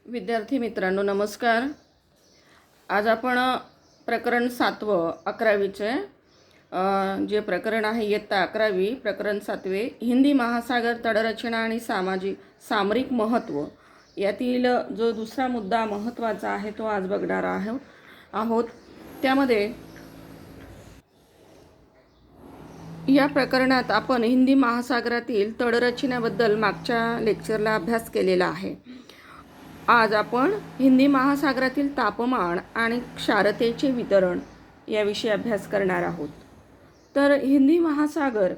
विद्यार्थी मित्रांनो नमस्कार. आज आपण प्रकरण 7वे 11वीचे जे प्रकरण आहे इयत्ता 11वी प्रकरण 7वे हिंदी महासागर तटरचना आणि सामरिक महत्त्व यातील जो दुसरा मुद्दा महत्त्वाचा आहे तो आज बघणार आहोत. त्यामध्ये या प्रकरणात आपण हिंदी महासागरातील तटरचनेबद्दल मागच्या लेक्चरला अभ्यास केलेला आहे. आज आपण हिंदी महासागरातील तापमान आणि क्षारतेचे वितरण याविषयी अभ्यास करणार आहोत. तर हिंदी महासागर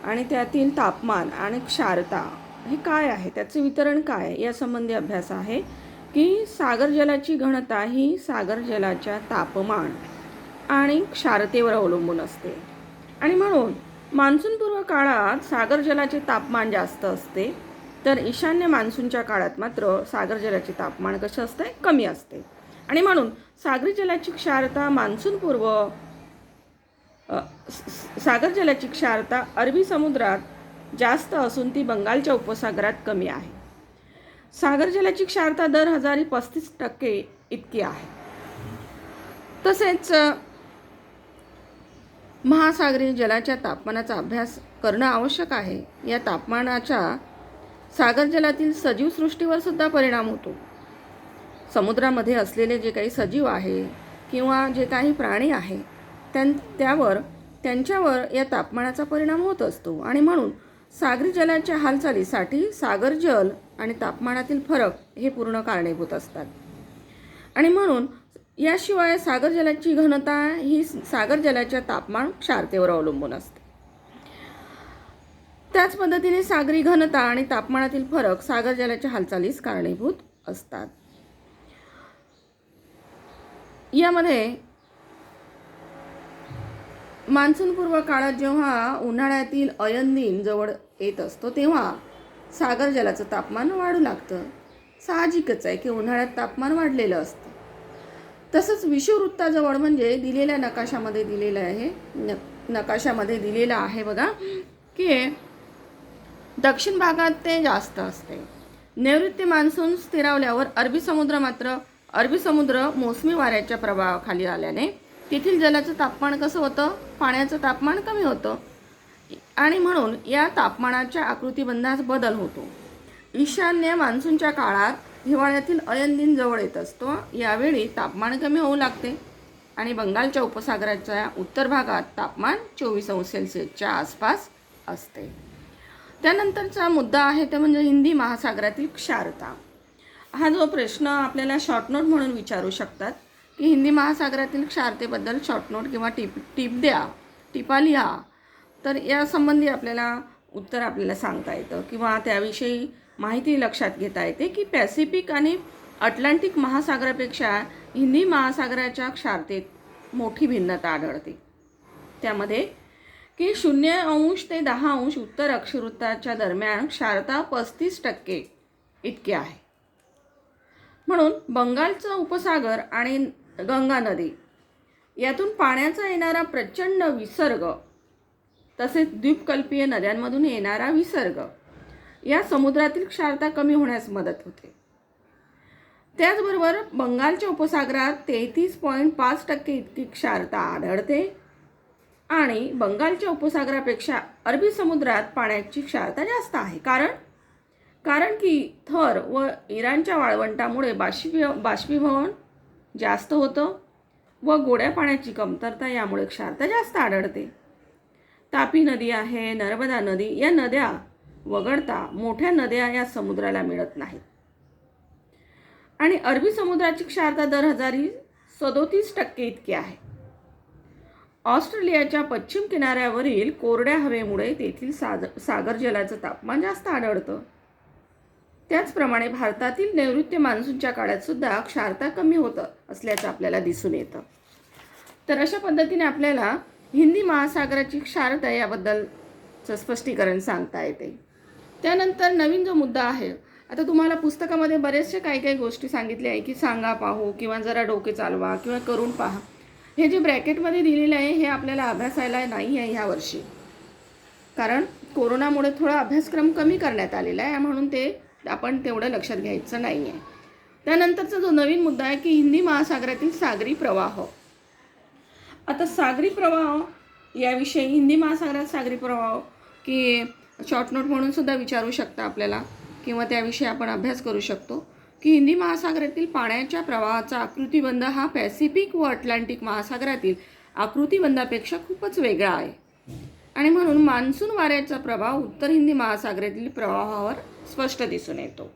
आणि त्यातील तापमान आणि क्षारता हे काय आहे, त्याचे वितरण काय यासंबंधी अभ्यास आहे की सागर जलाची घनता ही सागर जलाच्या तापमान आणि क्षारतेवर अवलंबून असते आणि म्हणून मान्सूनपूर्व काळात सागर जलाचे तापमान जास्त असते तर ईशान्य मान्सूनच्या काळात मात्र सागर जलाचे तापमान कसे असते, कमी असते आणि म्हणून सागर जलाची क्षारता अरबी समुद्रात जास्त असून ती बंगालच्या उपसागरात कमी आहे. सागर जलाची क्षारता दर हजारी 35% इतकी आहे. तसेच महासागरीय जलाच्या तापमानाचा अभ्यास करणं आवश्यक आहे. या तापमानाचा सागर जलातील सजीव सृष्टीवर सुद्धा परिणाम होतो. समुद्रामध्ये असलेले जे काही सजीव आहे किंवा जे काही प्राणी आहे त्यांच्यावर या तापमानाचा परिणाम होत असतो आणि म्हणून सागरी जलाच्या हालचालीसाठी सागर जल आणि तापमानातील फरक हे पूर्ण कारणीभूत असतात आणि म्हणून याशिवाय सागर जलाची घनता ही सागर जलाच्या तापमान क्षारतेवर अवलंबून असते. त्याच पद्धतीने सागरी घनता आणि तापमानातील फरक सागर जलाच्या हालचालीस कारणीभूत असतात. यामध्ये मान्सूनपूर्व काळात जेव्हा उन्हाळ्यातील अयन दिन जवळ येत असतो तेव्हा सागर जलाचं तापमान वाढू लागतं. साहजिकच आहे की उन्हाळ्यात तापमान वाढलेलं असतं. तसंच विषुववृत्ताजवळ म्हणजे दिलेल्या नकाशामध्ये दिलेलं आहे बघा की दक्षिण भागात ते जास्त असते. नैऋत्य मान्सून स्थिरावल्यावर अरबी समुद्र मोसमी वाऱ्याच्या प्रभावाखाली आल्याने तेथील जलाचं तापमान कसं होतं, पाण्याचं तापमान कमी होतं आणि म्हणून या तापमानाच्या आकृतिबंधास बदल होतो. ईशान्य मान्सूनच्या काळात हिवाळ्यातील अयन दिन जवळ येत असतो. यावेळी तापमान कमी होऊ लागते आणि बंगालच्या उपसागराच्या उत्तर भागात तापमान 24°C आसपास असते. त्यानंतरचा मुद्दा आहे ते म्हणजे हिंदी महासागरातील क्षारता. हा जो प्रश्न आपल्याला शॉर्ट नोट म्हणून विचारू शकतात की हिंदी महासागरातील क्षारतेबद्दल शॉर्ट नोट किंवा टिपा लिहा, तर यासंबंधी उत्तर आपल्याला सांगता येतं किंवा त्याविषयी माहिती लक्षात घेता येते की पॅसिफिक आणि अटलांटिक महासागरापेक्षा हिंदी महासागराच्या क्षारतेत मोठी भिन्नता आढळते. त्यामध्ये की 0° ते 10° उत्तर अक्षवृत्ताच्या दरम्यान क्षारता 35% इतकी आहे. म्हणून बंगालचा उपसागर आणि गंगा नदी यातून पाण्याचा येणारा प्रचंड विसर्ग तसेच द्वीपकल्पीय नद्यांमधून येणारा विसर्ग या समुद्रातील क्षारता कमी होण्यास मदत होते. त्याचबरोबर बंगालच्या उपसागरात 33.5% इतकी क्षारता आढळते आणि बंगालच्या उपसागरापेक्षा अरबी समुद्रात पाण्याची क्षारता जास्त आहे. कारण की थर व इराणच्या वाळवंटामुळे बाष्पीभवन जास्त होतं व गोड्या पाण्याची कमतरता यामुळे क्षारता जास्त आढळते. तापी नदी आहे, नर्मदा नदी या नद्या वगळता मोठ्या नद्या या समुद्राला मिळत नाहीत आणि अरबी समुद्राची क्षारता दर हजारी 37% इतकी आहे. ऑस्ट्रेलियाच्या पश्चिम किनाऱ्यावरील कोरड्या हवेमुळे तेथील सागर जलाचं तापमान जास्त आढळतं. त्याचप्रमाणे भारतातील नैऋत्य मान्सूनच्या काळात सुद्धा क्षारता कमी होत असल्याचं आपल्याला दिसून येतं. तर अशा पद्धतीने आपल्याला हिंदी महासागराची क्षारता याबद्दलचं स्पष्टीकरण सांगता येते. त्यानंतर नवीन जो मुद्दा आहे, आता तुम्हाला पुस्तकामध्ये बरेचसे काही गोष्टी सांगितल्या आहे की सांगा, पाहू किंवा जरा डोके चालवा किंवा करून पहा. हे जे ब्रॅकेटमध्ये दिलेलं आहे हे आपल्याला अभ्यासायला नाही आहे ह्या वर्षी, कारण कोरोनामुळे थोडा अभ्यासक्रम कमी करण्यात आलेला आहे म्हणून ते आपण तेवढं लक्षात घ्यायचं नाही आहे. त्यानंतरचा जो नवीन मुद्दा आहे की हिंदी महासागरातील सागरी प्रवाह. आता सागरी प्रवाह याविषयी हिंदी महासागरात सागरी प्रवाह की शॉर्ट नोट म्हणून सुद्धा विचारू शकता आपल्याला, किंवा त्याविषयी आपण अभ्यास करू शकतो की हिंदी महासागरातील पाण्याच्या प्रवाहाचा आकृतिबंध हा पॅसिफिक व अटलांटिक महासागरातील आकृतिबंधापेक्षा खूपच वेगळा आहे आणि म्हणून मान्सून वाऱ्याचा प्रभाव उत्तर हिंदी महासागरातील प्रवाहावर स्पष्ट दिसून येतो.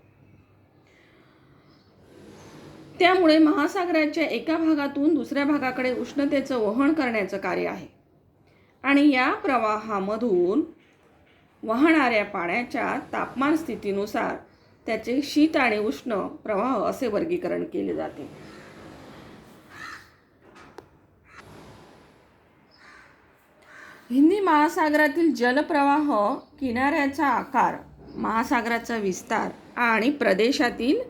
त्यामुळे महासागराच्या एका भागातून दुसऱ्या भागाकडे उष्णतेचं वहन करण्याचं कार्य आहे आणि या प्रवाहामधून वाहणाऱ्या पाण्याच्या तापमान स्थितीनुसार त्याचे शीत आणि उष्ण प्रवाह असे वर्गीकरण केले जाते. हिंदी महासागरातील जलप्रवाह किनाऱ्याचा आकार, महासागराचा विस्तार आणि प्रदेशातील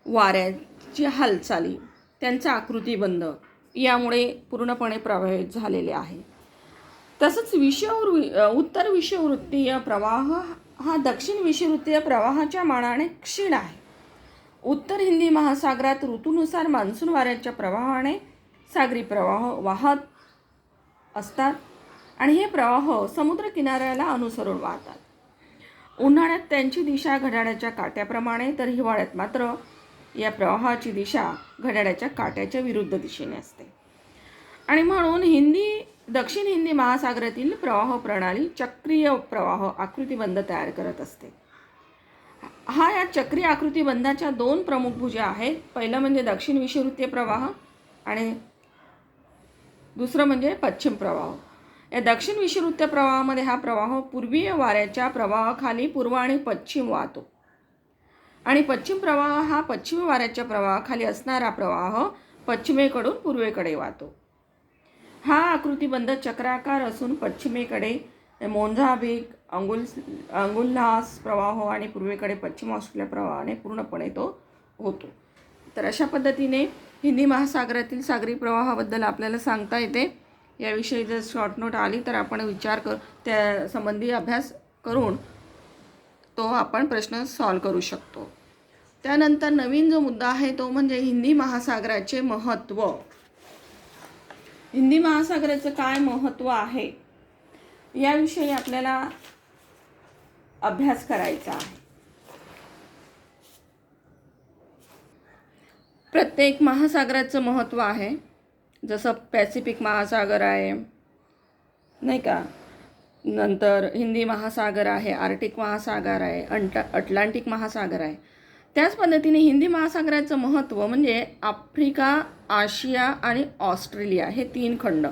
वाऱ्याची हालचाली, त्यांचा आकृतिबंध यामुळे पूर्णपणे प्रभावित झालेले आहे. तसंच उत्तर विषुववृत्तीय प्रवाह हा दक्षिण विषुववृत्तीय प्रवाहाच्या मानाने क्षीण आहे. उत्तर हिंदी महासागरात ऋतूनुसार मान्सून वाऱ्याच्या प्रवाहाने सागरी प्रवाह वाहत असतात आणि हे प्रवाह समुद्र किनाऱ्याला अनुसरून वाहतात. उन्हाळ्यात त्यांची दिशा घड्याळाच्या काट्याप्रमाणे, तर हिवाळ्यात मात्र या प्रवाहाची दिशा घड्याळाच्या काट्याच्या विरुद्ध दिशेने असते आणि म्हणून दक्षिण हिंदी महासागरातील प्रवाह प्रणाली चक्रीय प्रवाह आकृतिबंध तयार करत असते. या चक्रीय आकृतिबंधाच्या दोन प्रमुख भुजा आहेत. पहिलं म्हणजे दक्षिण विषुववृत्तीय प्रवाह आणि दुसरं म्हणजे पश्चिम प्रवाह. या दक्षिण विषुववृत्तीय प्रवाहामध्ये हा प्रवाह पूर्वीय वाऱ्याच्या प्रवाहाखाली पूर्व आणि पश्चिम वाहतो आणि पश्चिम प्रवाह हा पश्चिम वाऱ्याच्या प्रवाहाखाली असणारा प्रवाह पश्चिमेकडून पूर्वेकडे वाहतो. हा आकृतिबंध चक्राकार असून पश्चिमेकडे मोझांबिक, अंगुल्लास प्रवाह आणि पूर्वेकडे पश्चिम ऑस्ट्रेलिया प्रवाहाने पूर्णपणे तो होतो. तर अशा पद्धतीने हिंदी महासागरातील सागरी प्रवाहाबद्दल आपल्याला सांगता येते. याविषयी जर शॉर्ट नोट आली तर आपण विचार त्या संबंधी अभ्यास करून तो आपण प्रश्न सॉल्व करू शकतो. त्यानंतर नवीन जो मुद्दा आहे तो म्हणजे हिंदी महासागराचे महत्त्व. हिंदी महासागराचं काय महत्त्व आहे याविषयी आपल्याला अभ्यास करायचा आहे. प्रत्येक महासागराचं महत्त्व आहे. जसं पॅसिफिक महासागर आहे नाही का, नंतर हिंदी महासागर आहे, आर्टिक महासागर आहे, अटलांटिक महासागर आहे. त्याच पद्धतीने हिंदी महासागराचं महत्त्व म्हणजे आफ्रिका, आशिया आणि ऑस्ट्रेलिया हे 3 खंड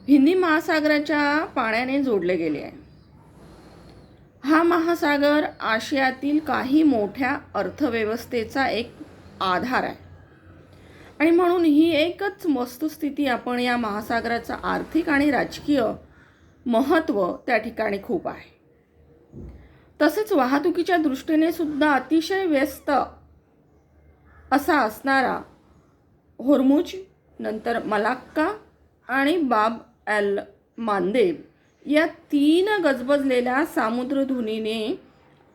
हिंदी महासागराच्या पाण्याने जोडले गेले आहे. हा महासागर आशियातील काही मोठ्या अर्थव्यवस्थेचा एक आधार आहे आणि म्हणून ही एकच वस्तुस्थिती आपण या महासागराचं आर्थिक आणि राजकीय महत्त्व त्या ठिकाणी खूप आहे. तसेच वाहतुकीच्या दृष्टीने सुद्धा अतिशय व्यस्त असा असणारा होर्मुज, नंतर मलाक्का आणि बाब एल मांदेब या 3 गजबजलेल्या सामुद्रधुनीने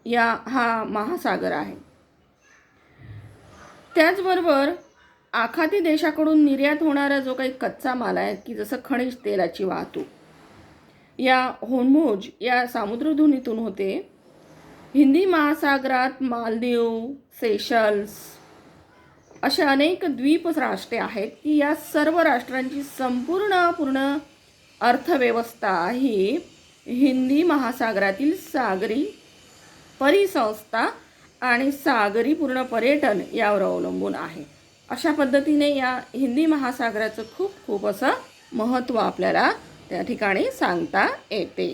हा महासागर आहे. त्याचबरोबर आखाती देशाकडून निर्यात होणारा जो काही कच्चा माल आहे की जसं खनिज तेलाची वाहतूक या होर्मुज या सामुद्रधुनीतून होते. हिंदी महासागरात मालदीव, सेशल्स असे अनेक द्वीप राष्ट्रे आहेत की या सर्व राष्ट्रांची पूर्ण अर्थव्यवस्था ही हिंदी महासागरातील सागरी परिसंस्था आणि सागरी पूर्ण पर्यटन यावर अवलंबून आहे. अशा पद्धतीने या हिंदी महासागराचं खूप असं महत्त्व आपल्याला त्या ठिकाणी सांगता येते.